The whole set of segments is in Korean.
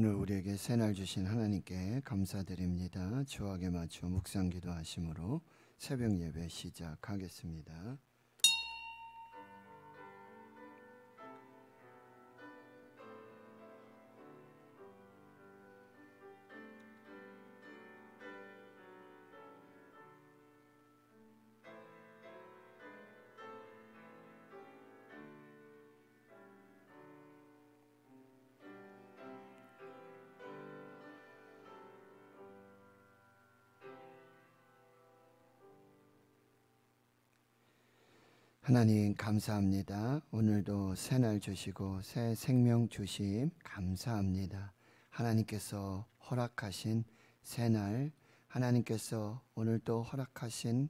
오늘 우리에게 새날 주신 하나님께 감사드립니다. 주악에 맞춰 묵상 기도하심으로 새벽 예배 시작하겠습니다. 하나님 감사합니다. 오늘도 새날 주시고 새 생명 주심 감사합니다. 하나님께서 허락하신 새날, 하나님께서 오늘도 허락하신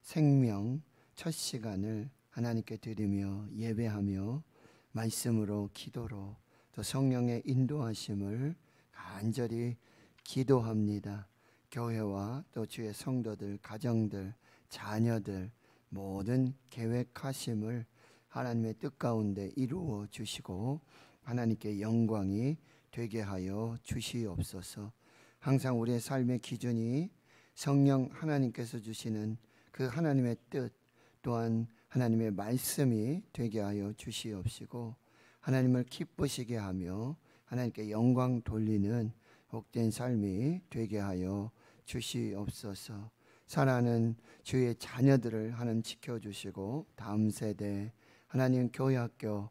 생명 첫 시간을 하나님께 드리며 예배하며 말씀으로 기도로 또 성령의 인도하심을 간절히 기도합니다. 교회와 또 주의 성도들, 가정들, 자녀들 모든 계획하심을 하나님의 뜻 가운데 이루어 주시고 하나님께 영광이 되게 하여 주시옵소서. 항상 우리의 삶의 기준이 성령 하나님께서 주시는 그 하나님의 뜻 또한 하나님의 말씀이 되게 하여 주시옵시고 하나님을 기쁘시게 하며 하나님께 영광 돌리는 복된 삶이 되게 하여 주시옵소서. 사랑하는 주의 자녀들을 하나님 지켜주시고 다음 세대 하나님 교회학교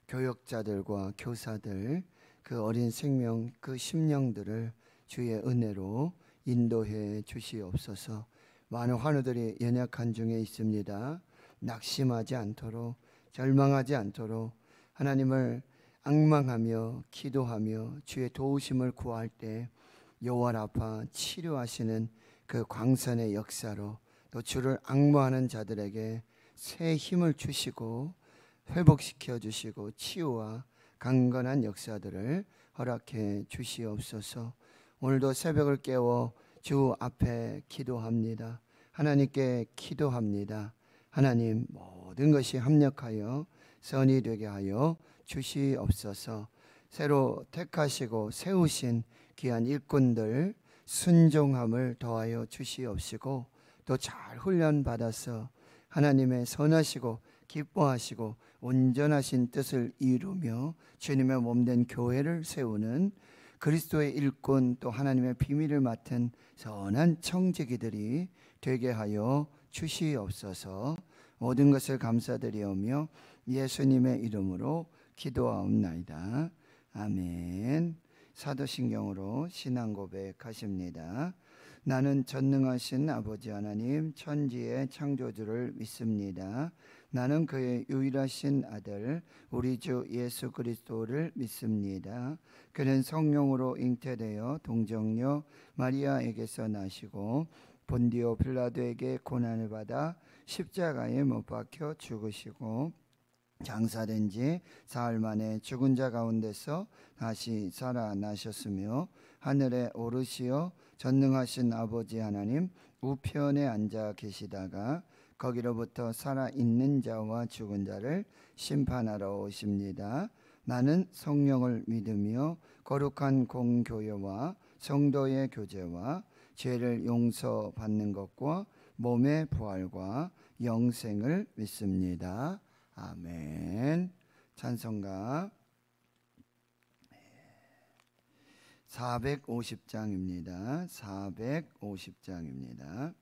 교역자들과 교사들 그 어린 생명 그 심령들을 주의 은혜로 인도해 주시옵소서. 많은 환우들이 연약한 중에 있습니다. 낙심하지 않도록 절망하지 않도록 하나님을 앙망하며 기도하며 주의 도우심을 구할 때 여호와 라파 치료하시는 그 광선의 역사로 또 주를 앙모하는 자들에게 새 힘을 주시고 회복시켜 주시고 치유와 강건한 역사들을 허락해 주시옵소서. 오늘도 새벽을 깨워 주 앞에 기도합니다. 하나님께 기도합니다. 하나님 모든 것이 합력하여 선이 되게 하여 주시옵소서. 새로 택하시고 세우신 귀한 일꾼들 순종함을 더하여 주시옵시고 또 잘 훈련받아서 하나님의 선하시고 기뻐하시고 온전하신 뜻을 이루며 주님의 몸된 교회를 세우는 그리스도의 일꾼 또 하나님의 비밀을 맡은 선한 청지기들이 되게 하여 주시옵소서. 모든 것을 감사드리오며 예수님의 이름으로 기도하옵나이다. 아멘. 사도신경으로 신앙 고백하십니다. 나는 전능하신 아버지 하나님 천지의 창조주를 믿습니다. 나는 그의 유일하신 아들 우리 주 예수 그리스도를 믿습니다. 그는 성령으로 잉태되어 동정녀 마리아에게서 나시고 본디오 빌라도에게 고난을 받아 십자가에 못 박혀 죽으시고 장사된 지 사흘 만에 죽은 자 가운데서 다시 살아나셨으며 하늘에 오르시어 전능하신 아버지 하나님 우편에 앉아 계시다가 거기로부터 살아있는 자와 죽은 자를 심판하러 오십니다. 나는 성령을 믿으며 거룩한 공교회와 성도의 교제와 죄를 용서받는 것과 몸의 부활과 영생을 믿습니다. 아멘. 찬송가 450장입니다. 450장입니다.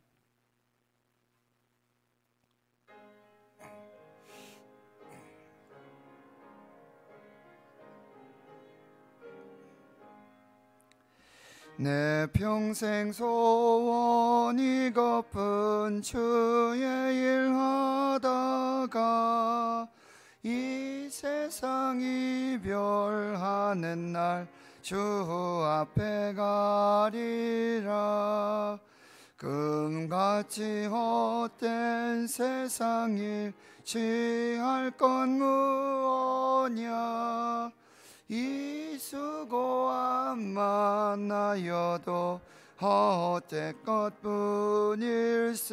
내 평생 소원이 고픈 주의 일 하다가 이 세상 이별하는 날 주 앞에 가리라. 금같이 헛된 세상 일 취할 건 무엇냐. 이 수고함만 하여도 헛될 것뿐일세.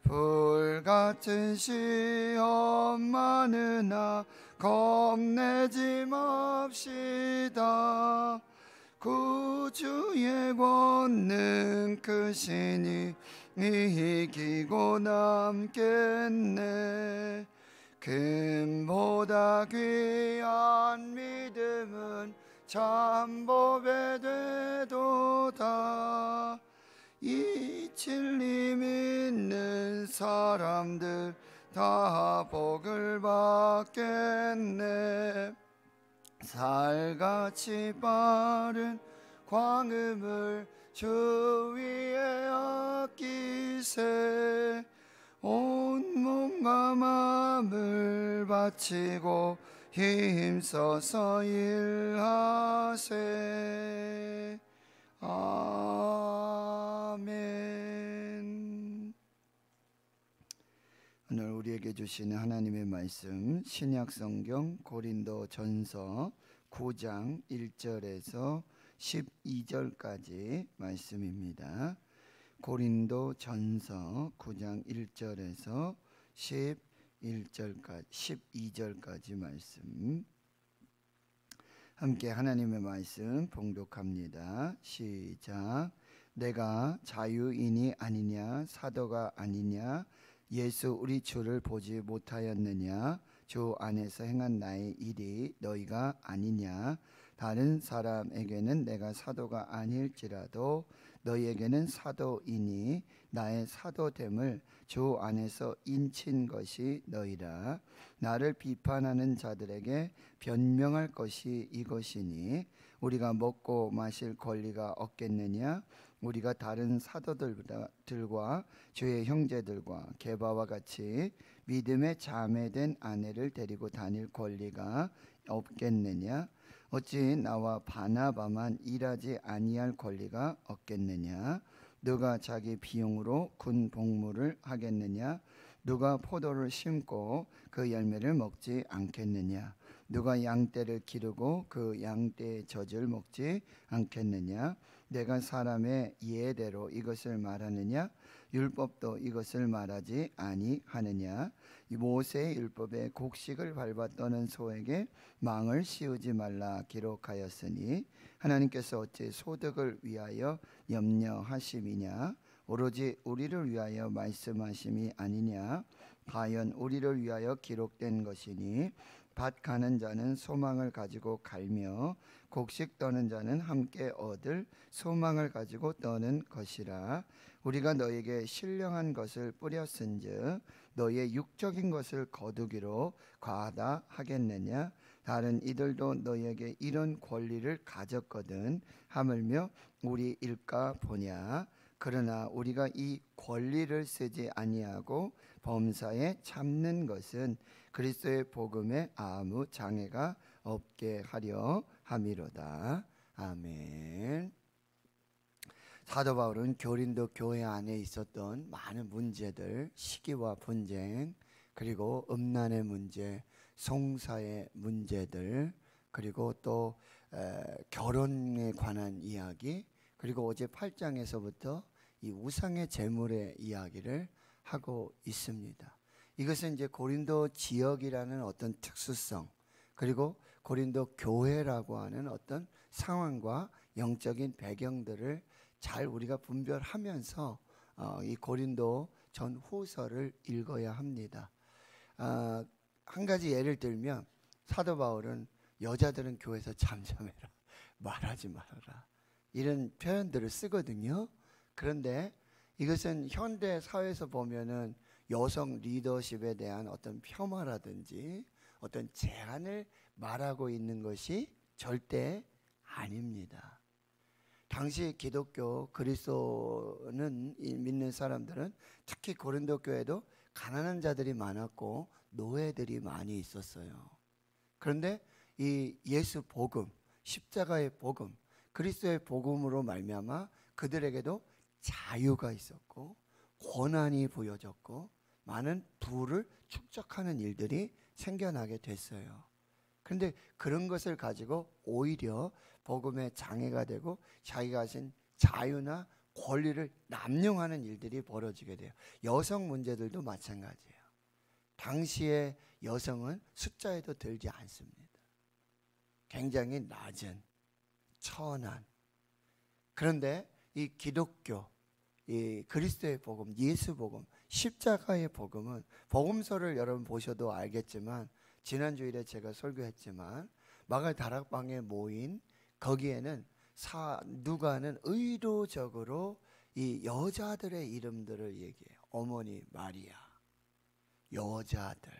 불같은 시험 많으나 겁내지 맙시다. 구주의 권능 크시니 이기고 남겠네. 금보다 귀한 믿음은 참법에 되도다. 이 진리 믿는 사람들 다 복을 받겠네. 살같이 빠른 광음을 주 위에 아끼세. 온 몸과 마음을 바치고 힘써서 일하세. 아멘. 오늘 우리에게 주시는 하나님의 말씀, 신약성경 고린도전서 9장 1절에서 12절까지 말씀입니다. 고린도전서 9장 1절에서 12절까지 말씀, 함께 하나님의 말씀 봉독합니다. 시작. 내가 자유인이 아니냐, 사도가 아니냐, 예수 우리 주를 보지 못하였느냐, 주 안에서 행한 나의 일이 너희가 아니냐. 다른 사람에게는 내가 사도가 아닐지라도 너희에게는 사도이니 나의 사도됨을 주 안에서 인친 것이 너희라. 나를 비판하는 자들에게 변명할 것이 이것이니 우리가 먹고 마실 권리가 없겠느냐. 우리가 다른 사도들과 주의 형제들과 게바와 같이 믿음의 자매된 아내를 데리고 다닐 권리가 없겠느냐. 어찌 나와 바나바만 일하지 아니할 권리가 없겠느냐. 누가 자기 비용으로 군 복무를 하겠느냐. 누가 포도를 심고 그 열매를 먹지 않겠느냐. 누가 양떼를 기르고 그 양떼의 젖을 먹지 않겠느냐. 내가 사람의 예대로 이것을 말하느냐. 율법도 이것을 말하지 아니하느냐. 모세의 율법에 곡식을 밟아 떠는 소에게 망을 씌우지 말라 기록하였으니 하나님께서 어찌 소득을 위하여 염려하심이냐. 오로지 우리를 위하여 말씀하심이 아니냐. 과연 우리를 위하여 기록된 것이니 밭 가는 자는 소망을 가지고 갈며 곡식 떠는 자는 함께 얻을 소망을 가지고 떠는 것이라. 우리가 너에게 신령한 것을 뿌렸은즉 너의 육적인 것을 거두기로 과하다 하겠느냐. 다른 이들도 너에게 이런 권리를 가졌거든 하물며 우리 일까 보냐. 그러나 우리가 이 권리를 쓰지 아니하고 범사에 참는 것은 그리스도의 복음에 아무 장애가 없게 하려 함이로다. 아멘. 사도 바울은 고린도 교회 안에 있었던 많은 문제들, 시기와 분쟁, 그리고 음란의 문제, 송사의 문제들, 그리고 또 결혼에 관한 이야기, 그리고 어제 8장에서부터 이 우상의 제물의 이야기를 하고 있습니다. 이것은 이제 고린도 지역이라는 어떤 특수성, 그리고 고린도 교회라고 하는 어떤 상황과 영적인 배경들을 잘 우리가 분별하면서 이 고린도 전후서를 읽어야 합니다. 한 가지 예를 들면 사도 바울은 여자들은 교회에서 잠잠해라, 말하지 말아라, 이런 표현들을 쓰거든요. 그런데 이것은 현대 사회에서 보면은 여성 리더십에 대한 어떤 폄하라든지 어떤 제한을 말하고 있는 것이 절대 아닙니다. 당시 기독교 그리스도는 믿는 사람들은 특히 고린도 교회도 가난한 자들이 많았고 노예들이 많이 있었어요. 그런데 이 예수 복음, 십자가의 복음, 그리스도의 복음으로 말미암아 그들에게도 자유가 있었고 권한이 부여졌고 많은 부를 축적하는 일들이 생겨나게 됐어요. 그런데 그런 것을 가지고 오히려 복음의 장애가 되고 자기가 가진 자유나 권리를 남용하는 일들이 벌어지게 돼요. 여성 문제들도 마찬가지예요. 당시의 여성은 숫자에도 들지 않습니다. 굉장히 낮은, 천한. 그런데 이 기독교, 이 그리스도의 복음, 예수 복음, 십자가의 복음은, 복음서를 여러분 보셔도 알겠지만 지난 주일에 제가 설교했지만 마갈 다락방에 모인 거기에는 누가는 의도적으로 이 여자들의 이름들을 얘기해요. 어머니 마리아, 여자들,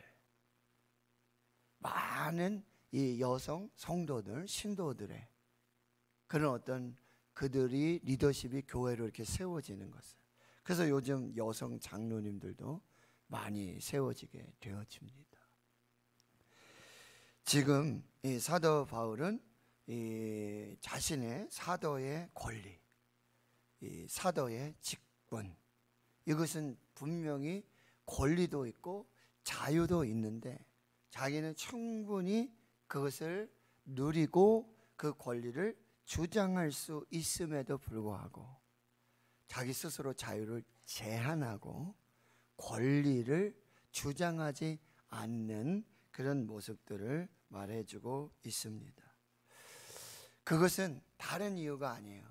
많은 이 여성 성도들, 신도들의 그런 어떤 그들이 리더십이 교회로 이렇게 세워지는 것을. 그래서 요즘 여성 장로님들도 많이 세워지게 되어집니다. 지금 이 사도 바울은 이 자신의 사도의 권리, 이 사도의 직분, 이것은 분명히 권리도 있고 자유도 있는데 자기는 충분히 그것을 누리고 그 권리를 주장할 수 있음에도 불구하고 자기 스스로 자유를 제한하고 권리를 주장하지 않는 그런 모습들을 말해주고 있습니다. 그것은 다른 이유가 아니에요.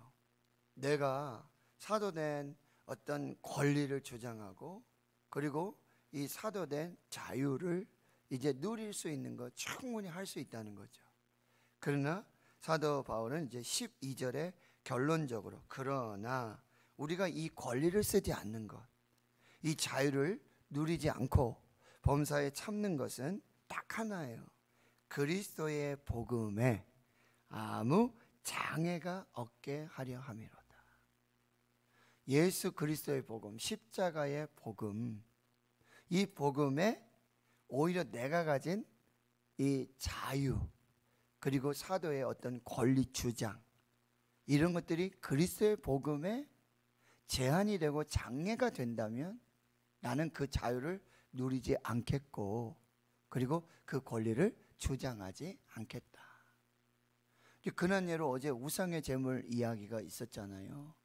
내가 사도된 어떤 권리를 주장하고 그리고 이 사도된 자유를 이제 누릴 수 있는 것, 충분히 할 수 있다는 거죠. 그러나 사도 바울은 이제 12절에 결론적으로, 그러나 우리가 이 권리를 쓰지 않는 것, 이 자유를 누리지 않고 범사에 참는 것은 딱 하나예요. 그리스도의 복음에 아무 장애가 없게 하려 함이로다. 예수 그리스도의 복음, 십자가의 복음, 이 복음에 오히려 내가 가진 이 자유, 그리고 사도의 어떤 권리 주장, 이런 것들이 그리스도의 복음에 제한이 되고 장애가 된다면 나는 그 자유를 누리지 않겠고 그리고 그 권리를 주장하지 않겠다. 그날 예로 어제 우상의 제물 이야기가 있었잖아요.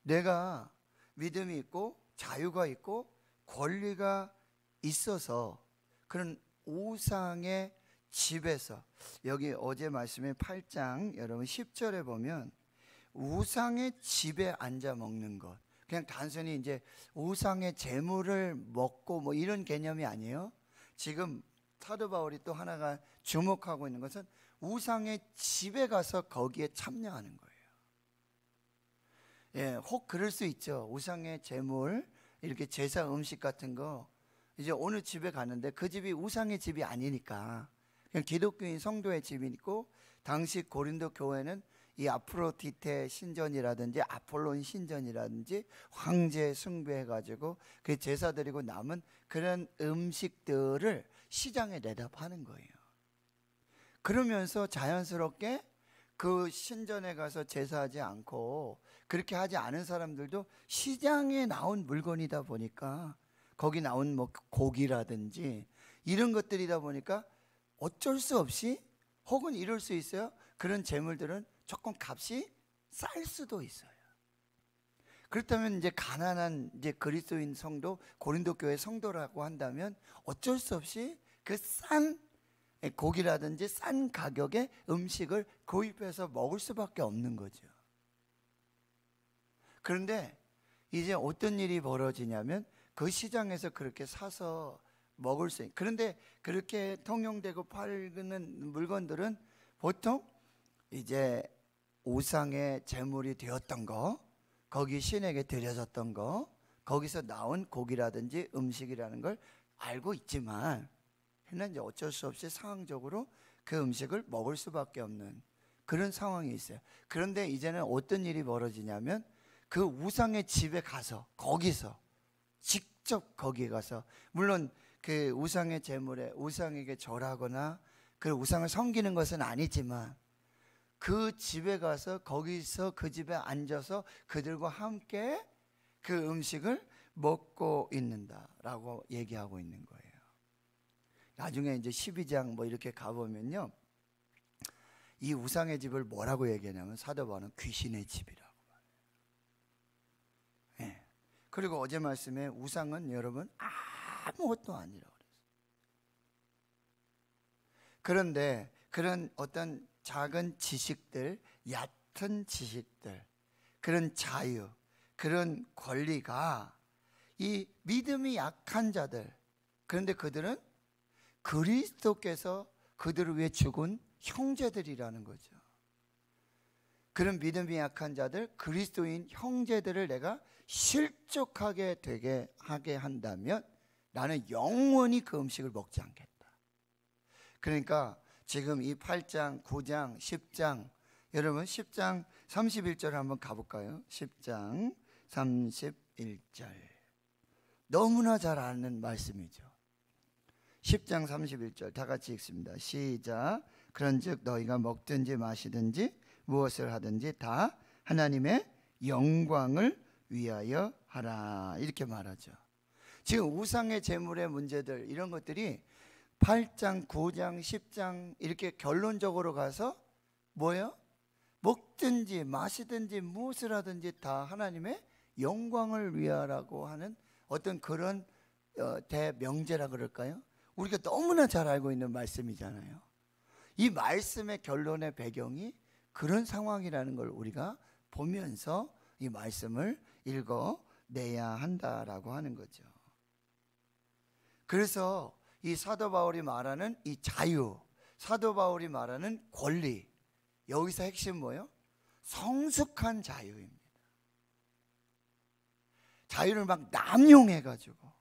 내가 믿음이 있고 자유가 있고 권리가 있어서 그런 우상의 집에서, 여기 어제 말씀의 8장 여러분 10절에 보면 우상의 집에 앉아 먹는 것, 그냥 단순히 이제 우상의 제물을 먹고 뭐 이런 개념이 아니에요. 지금 사도 바울이 또 하나가 주목하고 있는 것은 우상의 집에 가서 거기에 참여하는 거예요. 예, 혹 그럴 수 있죠. 우상의 제물, 이렇게 제사 음식 같은 거 이제 어느 집에 갔는데 그 집이 우상의 집이 아니니까 그냥 기독교인 성도의 집이고, 당시 고린도 교회는 이 아프로디테 신전이라든지 아폴론 신전이라든지 황제 숭배해가지고 그 제사 드리고 남은 그런 음식들을 시장에 내다 파는 거예요. 그러면서 자연스럽게 그 신전에 가서 제사하지 않고 그렇게 하지 않은 사람들도 시장에 나온 물건이다 보니까, 거기 나온 뭐 고기라든지 이런 것들이다 보니까 어쩔 수 없이, 혹은 이럴 수 있어요. 그런 재물들은 조금 값이 쌀 수도 있어요. 그렇다면 이제 가난한 이제 그리스도인 성도, 고린도 교회 성도라고 한다면 어쩔 수 없이 그 싼 고기라든지 싼 가격의 음식을 구입해서 먹을 수밖에 없는 거죠. 그런데 이제 어떤 일이 벌어지냐면 그 시장에서 그렇게 사서 먹을 수 있는, 그런데 그렇게 통용되고 팔는 물건들은 보통 이제 우상의 제물이 되었던 거, 거기 신에게 드려졌던 거, 거기서 나온 고기라든지 음식이라는 걸 알고 있지만 그러나 이제 어쩔 수 없이 상황적으로 그 음식을 먹을 수밖에 없는 그런 상황이 있어요. 그런데 이제는 어떤 일이 벌어지냐면 그 우상의 집에 가서, 거기서 직접 거기에 가서, 물론 그 우상의 제물에 우상에게 절하거나 그 우상을 섬기는 것은 아니지만 그 집에 가서 거기서 그 집에 앉아서 그들과 함께 그 음식을 먹고 있는다라고 얘기하고 있는 거예요. 나중에 이제 12장 뭐 이렇게 가보면요, 이 우상의 집을 뭐라고 얘기하냐면 사도 바울은 귀신의 집이라고. 예. 그리고 어제 말씀에 우상은 여러분 아무것도 아니라고 그랬어요. 그런데 그런 어떤 작은 지식들, 얕은 지식들, 그런 자유, 그런 권리가 이 믿음이 약한 자들, 그런데 그들은 그리스도께서 그들을 위해 죽은 형제들이라는 거죠. 그런 믿음이 약한 자들, 그리스도인 형제들을 내가 실족하게 되게 하게 한다면 나는 영원히 그 음식을 먹지 않겠다. 그러니까 지금 이 8장, 9장, 10장, 여러분 10장 31절 한번 가볼까요? 10장 31절 너무나 잘 아는 말씀이죠. 10장 31절 다 같이 읽습니다. 시작. 그런즉 너희가 먹든지 마시든지 무엇을 하든지 다 하나님의 영광을 위하여 하라, 이렇게 말하죠. 지금 우상의 제물의 문제들, 이런 것들이 8장, 9장, 10장 이렇게 결론적으로 가서 뭐예요? 먹든지 마시든지 무엇을 하든지 다 하나님의 영광을 위하라고 하는 어떤 그런 대명제라 그럴까요? 우리가 너무나 잘 알고 있는 말씀이잖아요. 이 말씀의 결론의 배경이 그런 상황이라는 걸 우리가 보면서 이 말씀을 읽어내야 한다라고 하는 거죠. 그래서 이 사도 바울이 말하는 이 자유, 사도 바울이 말하는 권리, 여기서 핵심 뭐예요? 성숙한 자유입니다. 자유를 막 남용해가지고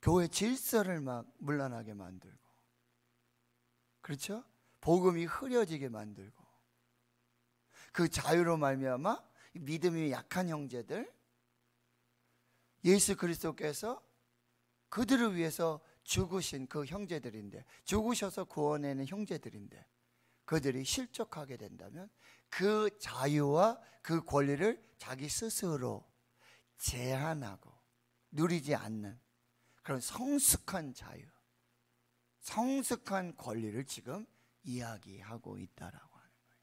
교회 질서를 막 문란하게 만들고, 그렇죠? 복음이 흐려지게 만들고, 그 자유로 말미암아 믿음이 약한 형제들, 예수 그리스도께서 그들을 위해서 죽으신 그 형제들인데, 죽으셔서 구원하는 형제들인데 그들이 실족하게 된다면 그 자유와 그 권리를 자기 스스로 제한하고 누리지 않는 그런 성숙한 자유, 성숙한 권리를 지금 이야기하고 있다라고 하는 거예요.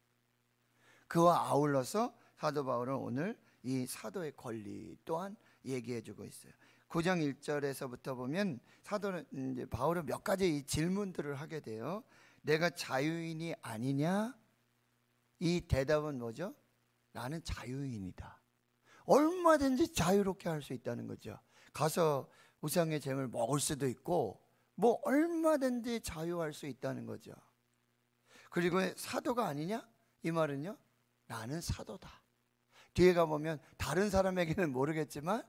그와 아울러서 사도 바울은 오늘 이 사도의 권리 또한 얘기해 주고 있어요. 9장 1절에서부터 보면 사도는 이제 바울은 몇 가지 이 질문들을 하게 돼요. 내가 자유인이 아니냐? 이 대답은 뭐죠? 나는 자유인이다. 얼마든지 자유롭게 할 수 있다는 거죠. 가서 우상의 재물 먹을 수도 있고 뭐 얼마든지 자유할 수 있다는 거죠. 그리고 사도가 아니냐? 이 말은요, 나는 사도다. 뒤에 가보면 다른 사람에게는 모르겠지만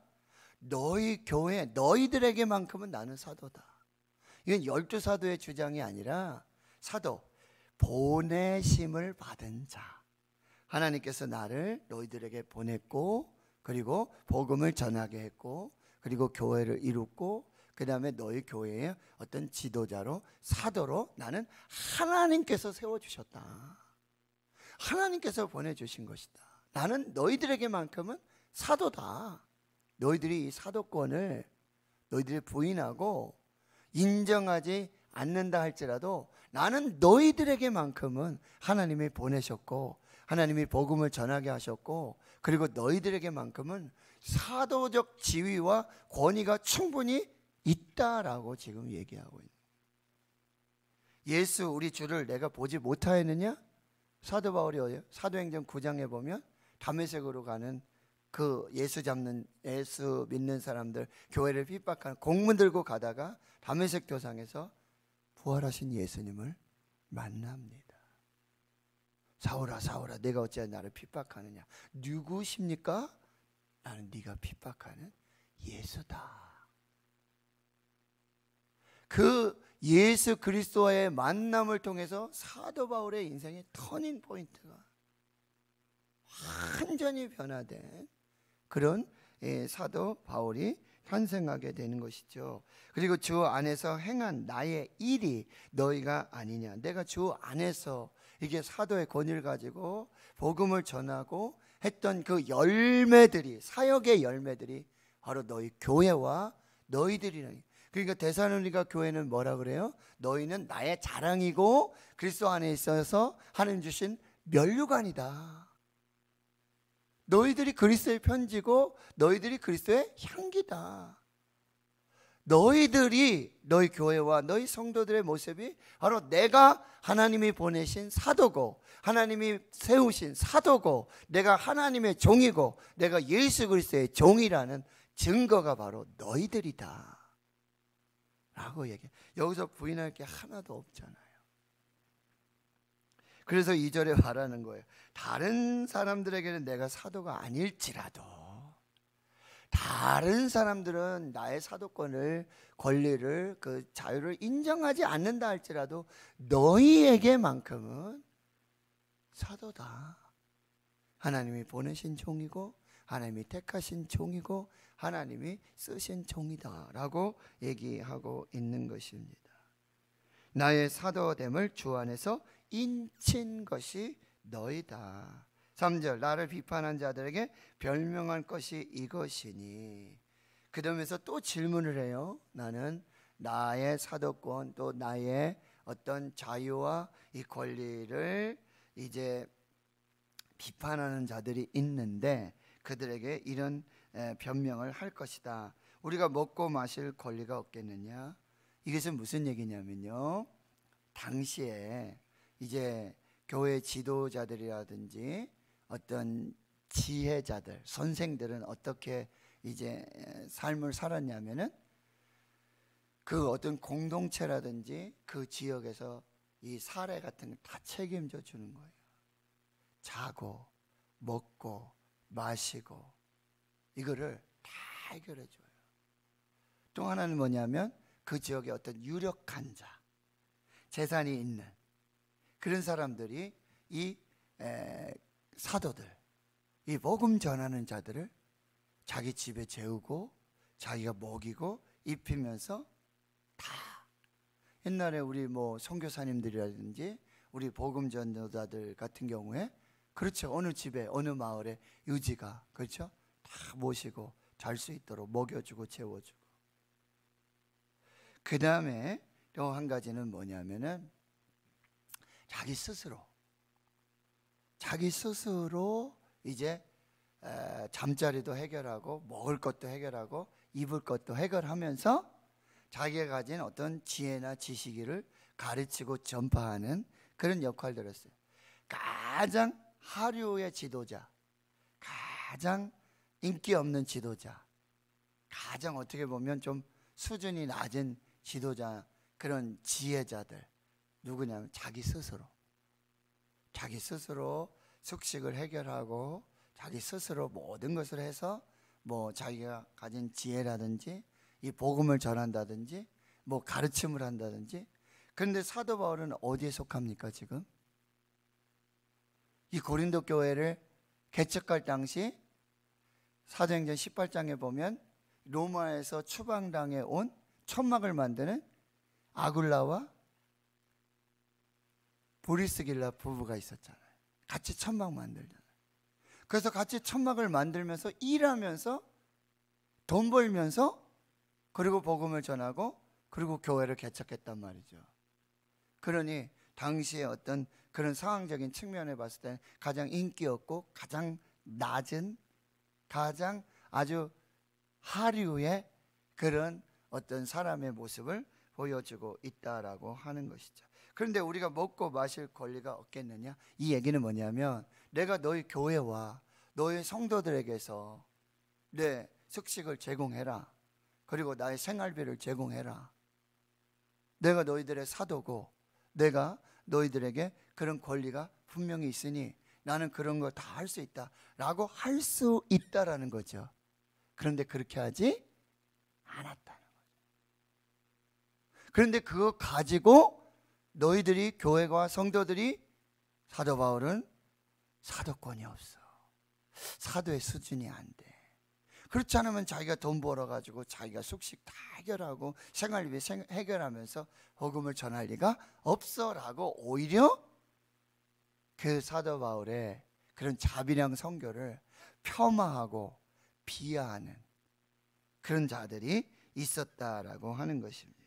너희 교회, 너희들에게만큼은 나는 사도다. 이건 12사도의 주장이 아니라 사도, 보내심을 받은 자, 하나님께서 나를 너희들에게 보냈고, 그리고 복음을 전하게 했고, 그리고 교회를 이뤘고, 그 다음에 너희 교회의 어떤 지도자로, 사도로 나는 하나님께서 세워주셨다. 하나님께서 보내주신 것이다. 나는 너희들에게만큼은 사도다. 너희들이 이 사도권을 너희들이 부인하고 인정하지 않는다 할지라도 나는 너희들에게만큼은 하나님이 보내셨고, 하나님이 복음을 전하게 하셨고, 그리고 너희들에게만큼은 사도적 지위와 권위가 충분히 있다라고 지금 얘기하고 있는. 예수 우리 주를 내가 보지 못하였느냐? 사도 바울이 어디요? 사도행전 9장에 보면 다메섹으로 가는 그 예수 믿는 사람들, 교회를 핍박하는 공문 들고 가다가 다메섹 도상에서 부활하신 예수님을 만납니다. 사울아 사울아 내가 어찌하여 나를 핍박하느냐? 누구십니까? 나는 네가 핍박하는 예수다. 그 예수 그리스도와의 만남을 통해서 사도 바울의 인생의 터닝 포인트가 완전히 변화된 그런 사도 바울이 탄생하게 되는 것이죠. 그리고 주 안에서 행한 나의 일이 너희가 아니냐. 내가 주 안에서 이게 사도의 권위를 가지고 복음을 전하고 했던 그 열매들이, 사역의 열매들이 바로 너희 교회와 너희들이라니. 그러니까 데살로니가 교회는 뭐라 그래요? 너희는 나의 자랑이고 그리스도 안에 있어서 하나님 주신 면류관이다. 너희들이 그리스도의 편지고 너희들이 그리스도의 향기다. 너희들이, 너희 교회와 너희 성도들의 모습이 바로 내가 하나님이 보내신 사도고, 하나님이 세우신 사도고, 내가 하나님의 종이고, 내가 예수 그리스도의 종이라는 증거가 바로 너희들이다 라고 얘기해. 여기서 부인할 게 하나도 없잖아요. 그래서 2절에 말하는 거예요. 다른 사람들에게는 내가 사도가 아닐지라도, 다른 사람들은 나의 사도권을, 권리를, 그 자유를 인정하지 않는다 할지라도 너희에게만큼은 사도다. 하나님이 보내신 종이고, 하나님이 택하신 종이고, 하나님이 쓰신 종이다 라고 얘기하고 있는 것입니다. 나의 사도됨을 주 안에서 인친 것이 너희다. 3절, 나를 비판한 자들에게 별명한 것이 이것이니. 그러면서 또 질문을 해요. 나는 나의 사도권, 또 나의 어떤 자유와 이 권리를 이제 비판하는 자들이 있는데 그들에게 이런 변명을 할 것이다. 우리가 먹고 마실 권리가 없겠느냐? 이것은 무슨 얘기냐면요, 당시에 이제 교회 지도자들이라든지 어떤 지혜자들, 선생들은 어떻게 이제 삶을 살았냐면은 그 어떤 공동체라든지 그 지역에서 이 사례 같은 걸 다 책임져 주는 거예요. 자고 먹고 마시고 이거를 다 해결해 줘요. 또 하나는 뭐냐면 그 지역에 어떤 유력한 자, 재산이 있는 그런 사람들이 이 사도들, 이 복음 전하는 자들을 자기 집에 재우고 자기가 먹이고 입히면서 다, 옛날에 우리 뭐 선교사님들이라든지 우리 복음 전도자들 같은 경우에 그렇죠, 어느 집에 어느 마을에 유지가, 그렇죠, 다 모시고 잘 수 있도록 먹여주고 재워주고. 그 다음에 또 한 가지는 뭐냐면은 자기 스스로 이제 잠자리도 해결하고 먹을 것도 해결하고 입을 것도 해결하면서 자기가 가진 어떤 지혜나 지식을 가르치고 전파하는 그런 역할들을 했어요. 가장 하류의 지도자, 가장 인기 없는 지도자, 가장 어떻게 보면 좀 수준이 낮은 지도자, 그런 지혜자들 누구냐면 자기 스스로 숙식을 해결하고 자기 스스로 모든 것을 해서 뭐 자기가 가진 지혜라든지 이 복음을 전한다든지 뭐 가르침을 한다든지. 그런데 사도 바울은 어디에 속합니까? 지금 이 고린도 교회를 개척할 당시 사도행전 18장에 보면 로마에서 추방당해 온 천막을 만드는 아굴라와 브리스길라 부부가 있었잖아요. 같이 천막 만들잖아요. 그래서 같이 천막을 만들면서 일하면서 돈 벌면서 그리고 복음을 전하고 그리고 교회를 개척했단 말이죠. 그러니 당시에 어떤 그런 상황적인 측면에 봤을 때는 가장 인기 없고 가장 낮은, 가장 아주 하류의 그런 어떤 사람의 모습을 보여주고 있다라고 하는 것이죠. 그런데 우리가 먹고 마실 권리가 없겠느냐? 이 얘기는 뭐냐면 내가 너희 교회와 너희 성도들에게서 내 숙식을 제공해라. 그리고 나의 생활비를 제공해라. 내가 너희들의 사도고 내가 너희들에게 그런 권리가 분명히 있으니 나는 그런 거 다 할 수 있다 라고 할 수 있다라는 거죠. 그런데 그렇게 하지 않았다는 거죠. 그런데 그거 가지고 너희들이, 교회와 성도들이, 사도 바울은 사도권이 없어, 사도의 수준이 안 돼, 그렇지 않으면 자기가 돈 벌어가지고 자기가 숙식 다 해결하고 생활비 해결하면서 복음을 전할 리가 없어 라고 오히려 그 사도 바울의 그런 자비량 선교를 폄하하고 비하하는 그런 자들이 있었다라고 하는 것입니다.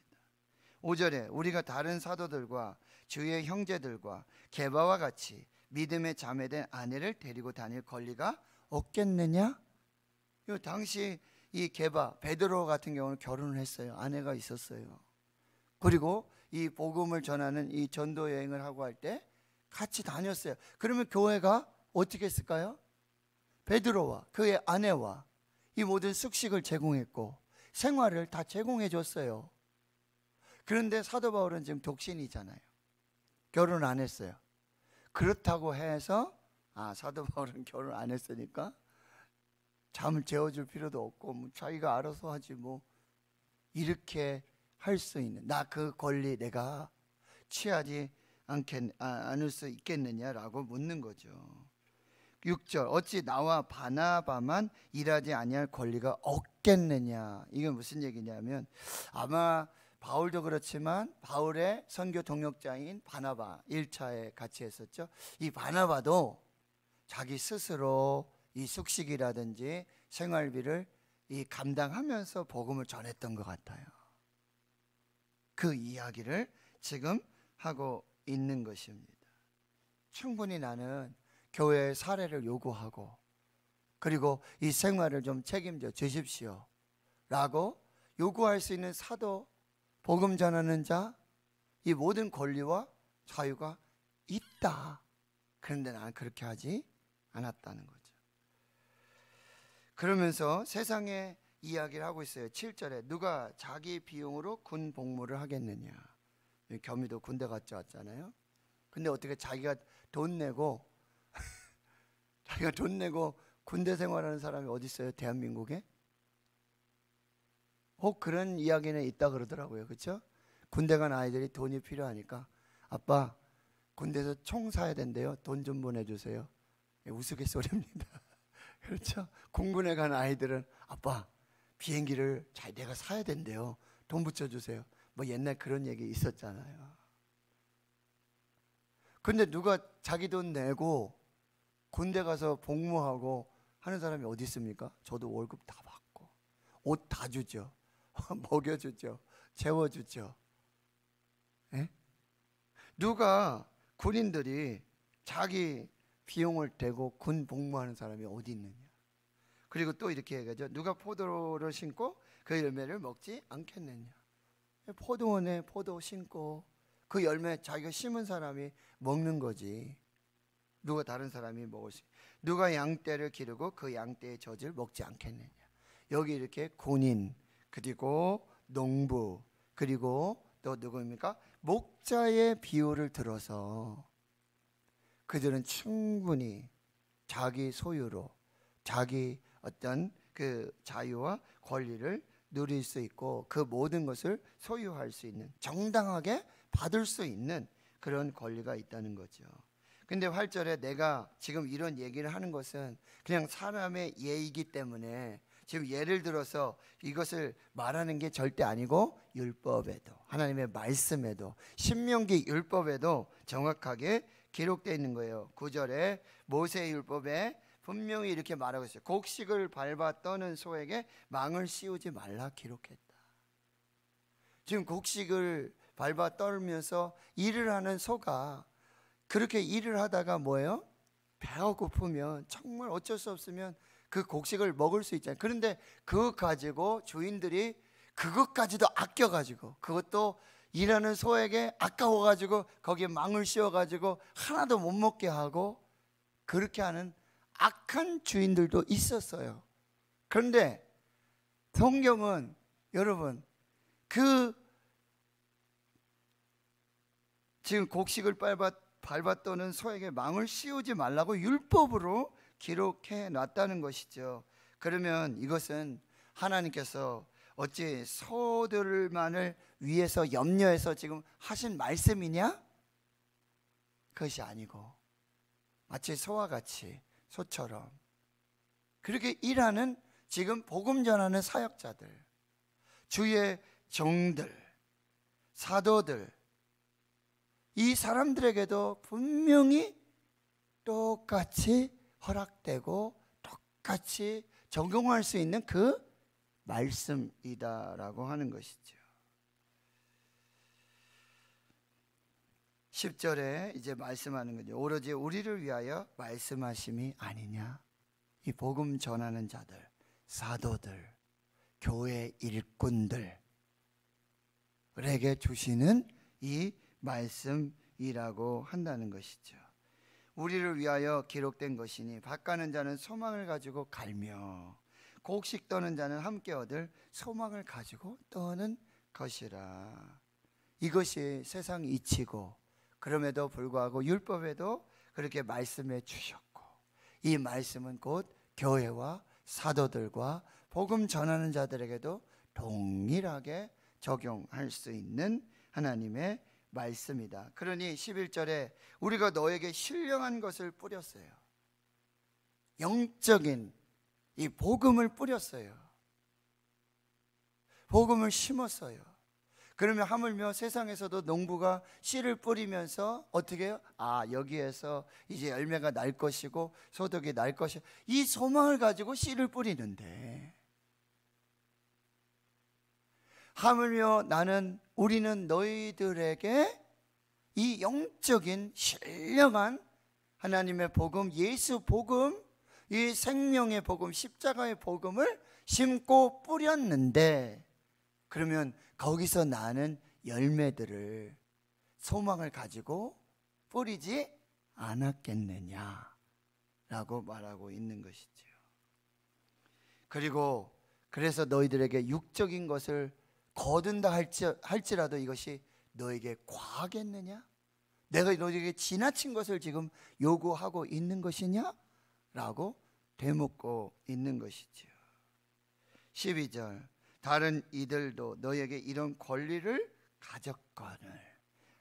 5절에 우리가 다른 사도들과 주의 형제들과 게바와 같이 믿음의 자매된 아내를 데리고 다닐 권리가 없겠느냐? 이 당시 이 게바 베드로 같은 경우는 결혼을 했어요. 아내가 있었어요. 그리고 이 복음을 전하는 이 전도 여행을 하고 할 때 같이 다녔어요. 그러면 교회가 어떻게 했을까요? 베드로와 그의 아내와 이 모든 숙식을 제공했고 생활을 다 제공해 줬어요. 그런데 사도 바울은 지금 독신이잖아요. 결혼 안 했어요. 그렇다고 해서 사도 바울은 결혼 안 했으니까 잠을 재워줄 필요도 없고 뭐 자기가 알아서 하지 뭐 이렇게 할 수 있는 나 그 권리 내가 취하지 않을 수 있겠느냐라고 묻는 거죠. 6절 어찌 나와 바나바만 일하지 아니할 권리가 없겠느냐. 이게 무슨 얘기냐면 아마 바울도 그렇지만 바울의 선교 동역자인 바나바 1차에 같이 했었죠. 이 바나바도 자기 스스로 이 숙식이라든지 생활비를 이 감당하면서 복음을 전했던 것 같아요. 그 이야기를 지금 하고 있는 것입니다. 충분히 나는 교회의 사례를 요구하고 그리고 이 생활을 좀 책임져 주십시오 라고 요구할 수 있는 사도, 복음 전하는 자, 이 모든 권리와 자유가 있다. 그런데 나는 그렇게 하지 않았다는 거죠. 그러면서 세상의 이야기를 하고 있어요. 7절에 누가 자기 비용으로 군 복무를 하겠느냐. 겸이도 군대 갔다 왔잖아요. 근데 어떻게 자기가 돈 내고 군대 생활하는 사람이 어디 있어요? 대한민국에? 그런 이야기는 있다 그러더라고요. 그렇죠? 군대 간 아이들이 돈이 필요하니까 아빠 군대에서 총 사야 된대요. 돈 좀 보내주세요. 우스갯소리입니다. 그렇죠? 공군에 간 아이들은 아빠 비행기를 내가 사야 된대요. 돈 붙여주세요. 뭐 옛날 그런 얘기 있었잖아요. 근데 누가 자기 돈 내고 군대 가서 복무하고 하는 사람이 어디 있습니까? 저도 월급 다 받고 옷 다 주죠. 먹여주죠. 재워주죠. 에? 누가 군인들이 자기 비용을 대고 군 복무하는 사람이 어디 있느냐. 그리고 또 이렇게 얘기하죠. 누가 포도를 심고 그 열매를 먹지 않겠느냐. 포도원에 포도 심고 그 열매 자기가 심은 사람이 먹는 거지. 누가 다른 사람이 먹을 수. 누가 양떼를 기르고 그 양떼의 젖을 먹지 않겠느냐. 여기 이렇게 군인 그리고 농부 그리고 또 누구입니까? 목자의 비유를 들어서 그들은 충분히 자기 소유로 자기 어떤 그 자유와 권리를 누릴 수 있고 그 모든 것을 소유할 수 있는 정당하게 받을 수 있는 그런 권리가 있다는 거죠. 근데 8절에 내가 지금 이런 얘기를 하는 것은 그냥 사람의 예이기 때문에 지금 예를 들어서 이것을 말하는 게 절대 아니고 율법에도 하나님의 말씀에도 신명기 율법에도 정확하게 기록되어 있는 거예요. 9절에 모세의 율법에 분명히 이렇게 말하고 있어요. 곡식을 밟아 떠는 소에게 망을 씌우지 말라 기록했다. 지금 곡식을 밟아 떨면서 일을 하는 소가 그렇게 일을 하다가 뭐예요? 배가 고프면 정말 어쩔 수 없으면 그 곡식을 먹을 수 있잖아요. 그런데 그거 가지고 주인들이 그것까지도 아껴가지고 그것도 일하는 소에게 아까워가지고 거기에 망을 씌워가지고 하나도 못 먹게 하고 그렇게 하는 악한 주인들도 있었어요. 그런데 성경은 여러분 그 지금 곡식을 밟아 떠는 소에게 망을 씌우지 말라고 율법으로 기록해 놨다는 것이죠. 그러면 이것은 하나님께서 어찌 소들만을 위해서 염려해서 지금 하신 말씀이냐? 그것이 아니고 마치 소와 같이 소처럼 그렇게 일하는 지금 복음 전하는 사역자들, 주의 종들, 사도들 이 사람들에게도 분명히 똑같이 허락되고 똑같이 적용할 수 있는 그 말씀이다라고 하는 것이죠. 10절에 이제 말씀하는 거죠. 오로지 우리를 위하여 말씀하심이 아니냐. 이 복음 전하는 자들, 사도들 교회 일꾼들에게 주시는 이 말씀이라고 한다는 것이죠. 우리를 위하여 기록된 것이니 밭가는 자는 소망을 가지고 갈며 곡식 떠는 자는 함께 얻을 소망을 가지고 떠는 것이라. 이것이 세상 이치고, 그럼에도 불구하고 율법에도 그렇게 말씀해 주셨고, 이 말씀은 곧 교회와 사도들과 복음 전하는 자들에게도 동일하게 적용할 수 있는 하나님의 말씀이다. 그러니 11절에 우리가 너에게 신령한 것을 뿌렸어요. 영적인 이 복음을 뿌렸어요. 복음을 심었어요. 그러면 하물며 세상에서도 농부가 씨를 뿌리면서 어떻게 해요? 여기에서 이제 열매가 날 것이고 소득이 날 것이, 이 소망을 가지고 씨를 뿌리는데, 하물며 우리는 너희들에게 이 영적인 신령한 하나님의 복음, 예수 복음, 이 생명의 복음, 십자가의 복음을 심고 뿌렸는데, 그러면 거기서 나는 열매들을, 소망을 가지고 뿌리지 않았겠느냐라고 말하고 있는 것이죠. 그리고 그래서 너희들에게 육적인 것을 거둔다 할지라도 이것이 너에게 과하겠느냐? 내가 너희에게 지나친 것을 지금 요구하고 있는 것이냐? 라고 되묻고 있는 것이죠. 12절, 다른 이들도 너희에게 이런 권리를 가졌거늘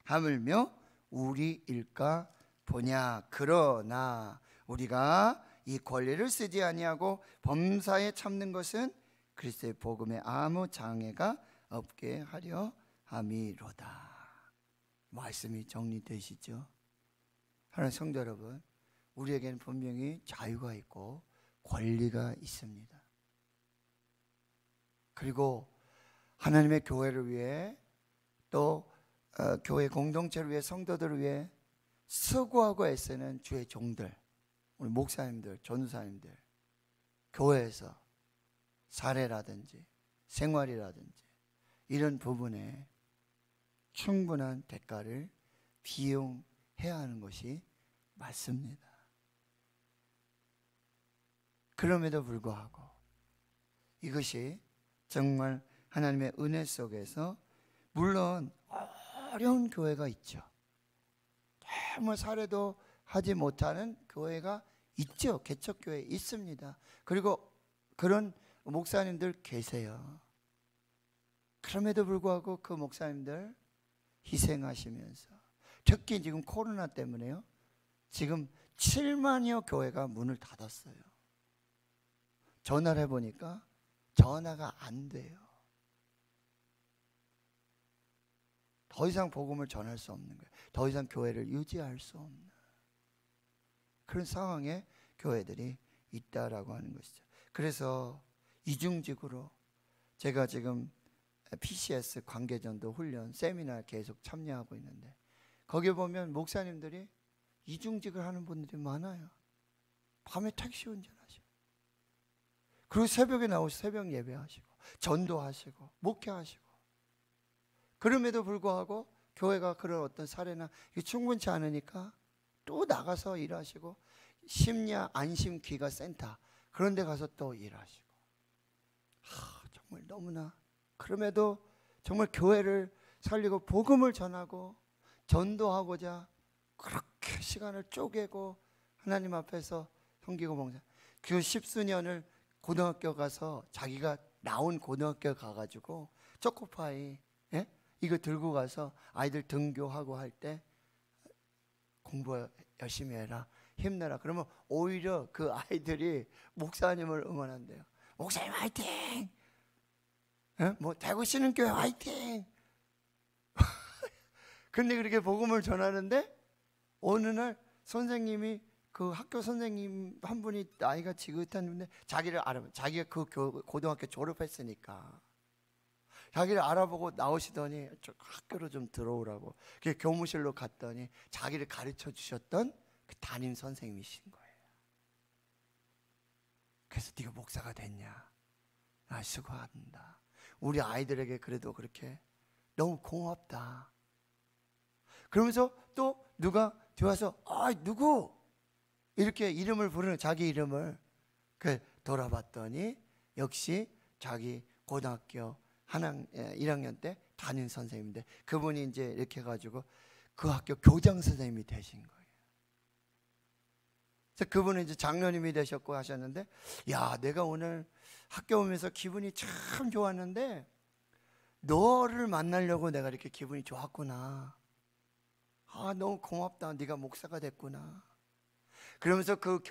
하물며 우리 일까 보냐. 그러나 우리가 이 권리를 쓰지 아니하고 범사에 참는 것은 그리스도의 복음에 아무 장애가 없게 하려 함이로다. 말씀이 정리되시죠? 하나님 성도 여러분, 우리에게는 분명히 자유가 있고 권리가 있습니다. 그리고 하나님의 교회를 위해, 또 교회 공동체를 위해, 성도들을 위해 수고하고 애쓰는 주의 종들, 우리 목사님들, 전도사님들, 교회에서 사례라든지 생활이라든지 이런 부분에 충분한 대가를 비용해야 하는 것이 맞습니다. 그럼에도 불구하고 이것이 정말 하나님의 은혜 속에서, 물론 어려운 교회가 있죠. 정말 사례도 하지 못하는 교회가 있죠. 개척교회 있습니다. 그리고 그런 목사님들 계세요. 그럼에도 불구하고 그 목사님들 희생하시면서, 특히 지금 코로나 때문에요, 지금 7만여 교회가 문을 닫았어요. 전화를 해보니까 전화가 안 돼요. 더 이상 복음을 전할 수 없는 거예요. 더 이상 교회를 유지할 수 없는 그런 상황에 교회들이 있다라고 하는 것이죠. 그래서 이중직으로 제가 지금 PCS 관계전도 훈련 세미나 계속 참여하고 있는데, 거기 보면 목사님들이 이중직을 하는 분들이 많아요. 밤에 택시 운전하시고, 그리고 새벽에 나오셔서 새벽 예배하시고, 전도하시고, 목회하시고, 그럼에도 불구하고 교회가 그런 어떤 사례나 충분치 않으니까 또 나가서 일하시고, 심야 안심귀가 센터 그런 데 가서 또 일하시고, 정말 너무나, 그럼에도 정말 교회를 살리고 복음을 전하고 전도하고자 그렇게 시간을 쪼개고 하나님 앞에서 섬기고 봉사, 그 십수년을 고등학교 가서, 자기가 나온 고등학교 가가지고 초코파이 이거 들고 가서 아이들 등교하고 할 때 공부 열심히 해라, 힘내라. 그러면 오히려 그 아이들이 목사님을 응원한대요. 목사님 화이팅! 뭐 대구 신흥교회 화이팅! 근데 그렇게 복음을 전하는데 어느 날 선생님이, 그 학교 선생님 한 분이 나이가 지긋한데 자기를 알아봐, 자기가 그 고등학교 졸업했으니까 자기를 알아보고 나오시더니 저 학교로 좀 들어오라고, 그 교무실로 갔더니 자기를 가르쳐 주셨던 그 담임 선생님이신 거예요. 그래서 네가 목사가 됐냐? 수고한다. 우리 아이들에게 그래도 그렇게 너무 고맙다. 그러면서 또 누가 들어와서 누구? 이렇게 이름을 부르는 자기 이름을 돌아봤더니 역시 자기 고등학교 1학년 때 담임 선생님인데 그분이 이제 이렇게 해가지고 그 학교 교장 선생님이 되신 거예요. 그래서 그분은 이제 장로님이 되셨고 하셨는데, 야, 내가 오늘 학교 오면서 기분이 참 좋았는데 너를 만나려고 내가 이렇게 기분이 좋았구나. 너무 고맙다. 네가 목사가 됐구나. 그러면서 그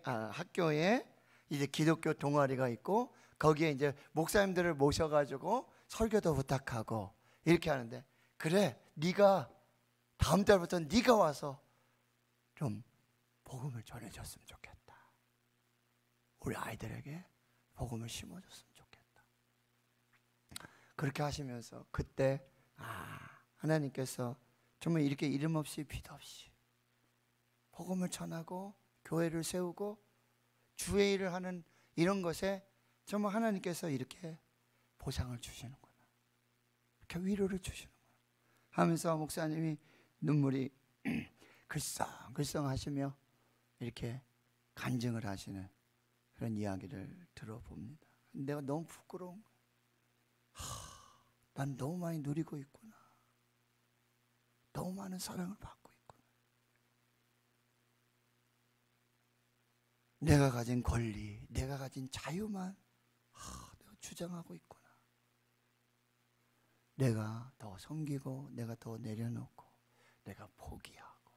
학교에 이제 기독교 동아리가 있고 거기에 이제 목사님들을 모셔가지고 설교도 부탁하고 이렇게 하는데, 그래, 네가 다음 달부터 네가 와서 좀 복음을 전해줬으면 좋겠다. 우리 아이들에게 복음을 심어줬으면 좋겠다. 그렇게 하시면서 그때 하나님께서 정말 이렇게 이름 없이 빛 없이 복음을 전하고 교회를 세우고 주의 일을 하는 이런 것에 정말 하나님께서 이렇게 보상을 주시는구나, 이렇게 위로를 주시는구나 하면서 목사님이 눈물이 글썽글썽 하시며 이렇게 간증을 하시는 그런 이야기를 들어봅니다. 내가 너무 부끄러운 거야. 난 너무 많이 누리고 있구나. 너무 많은 사랑을 받고 있구나. 내가 가진 권리, 내가 가진 자유만 내가 주장하고 있구나. 내가 더 섬기고 내가 더 내려놓고 내가 포기하고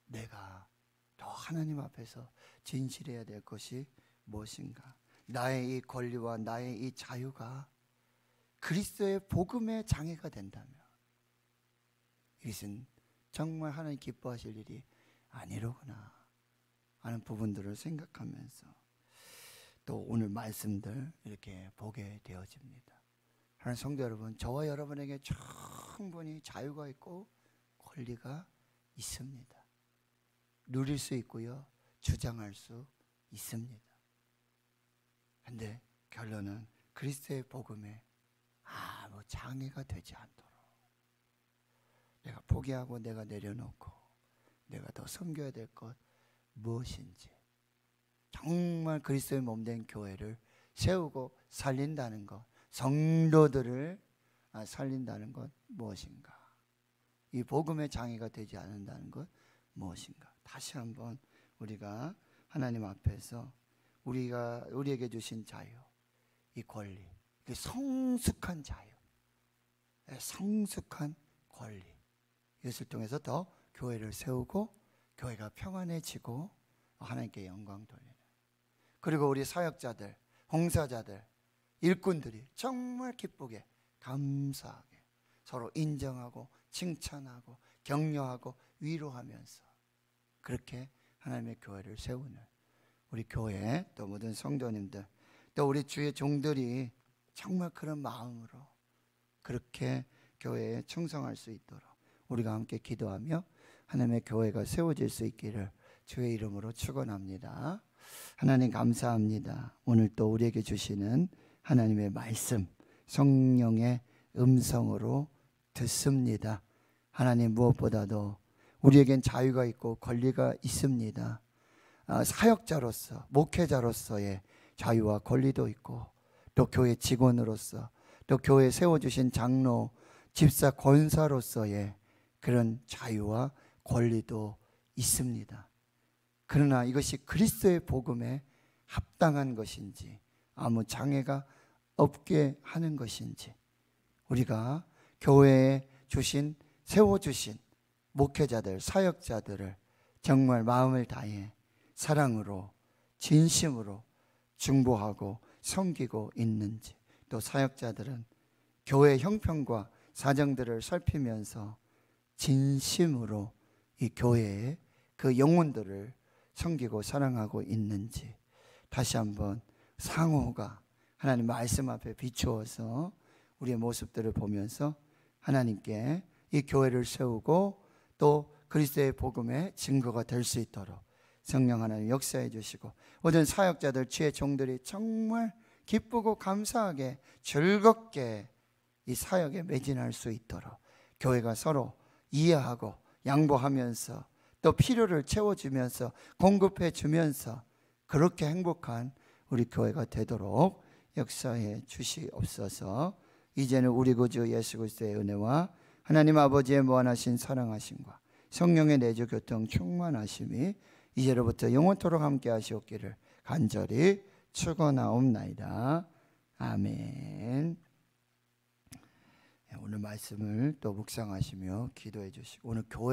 내가 더 하나님 앞에서 진실해야 될 것이 무엇인가. 나의 이 권리와 나의 이 자유가 그리스도의 복음의 장애가 된다면 이것은 정말 하나님 기뻐하실 일이 아니로구나 하는 부분들을 생각하면서 또 오늘 말씀들 이렇게 보게 되어집니다. 하나님 성도 여러분, 저와 여러분에게 충분히 자유가 있고 권리가 있습니다. 누릴 수 있고요, 주장할 수 있습니다. 그런데 결론은 그리스도의 복음에 아무 장애가 되지 않도록 내가 포기하고 내가 내려놓고 내가 더 섬겨야 될 것 무엇인지, 정말 그리스도의 몸된 교회를 세우고 살린다는 것, 성도들을 살린다는 것 무엇인가, 이 복음의 장애가 되지 않는다는 것 무엇인가. 다시 한번 우리가 하나님 앞에서 우리에게 주신 자유, 이 권리, 이 성숙한 자유, 성숙한 권리, 이것을 통해서 더 교회를 세우고 교회가 평안해지고 하나님께 영광 돌리는, 그리고 우리 사역자들, 봉사자들, 일꾼들이 정말 기쁘게 감사하게 서로 인정하고 칭찬하고 격려하고 위로하면서 그렇게 하나님의 교회를 세우는 우리 교회, 또 모든 성도님들, 또 우리 주의 종들이 정말 그런 마음으로 그렇게 교회에 충성할 수 있도록 우리가 함께 기도하며 하나님의 교회가 세워질 수 있기를 주의 이름으로 축원합니다. 하나님 감사합니다. 오늘 또 우리에게 주시는 하나님의 말씀, 성령의 음성으로 듣습니다. 하나님, 무엇보다도 우리에겐 자유가 있고 권리가 있습니다. 사역자로서, 목회자로서의 자유와 권리도 있고, 또 교회 직원으로서, 또 교회에 세워주신 장로, 집사, 권사로서의 그런 자유와 권리도 있습니다. 그러나 이것이 그리스도의 복음에 합당한 것인지, 아무 장애가 없게 하는 것인지, 우리가 교회에 세워주신 목회자들, 사역자들을 정말 마음을 다해 사랑으로, 진심으로 중보하고 섬기고 있는지, 또 사역자들은 교회 형편과 사정들을 살피면서 진심으로 이 교회의 그 영혼들을 섬기고 사랑하고 있는지, 다시 한번 상호가 하나님 말씀 앞에 비추어서 우리의 모습들을 보면서 하나님께 이 교회를 세우고 또 그리스도의 복음의 증거가 될 수 있도록 성령 하나님 역사해 주시고 모든 사역자들 주의 종들이 정말 기쁘고 감사하게 즐겁게 이 사역에 매진할 수 있도록 교회가 서로 이해하고 양보하면서 또 필요를 채워주면서 공급해 주면서 그렇게 행복한 우리 교회가 되도록 역사해 주시옵소서. 이제는 우리 구주 예수 그리스도의 은혜와 하나님 아버지의 무한하신 사랑하심과 성령의 내주 교통 충만하심이 이제로부터 영원토록 함께 하시옵기를 간절히 축원하옵나이다. 아멘. 오늘 말씀을 또 묵상하시며 기도해 주시고 오늘 교회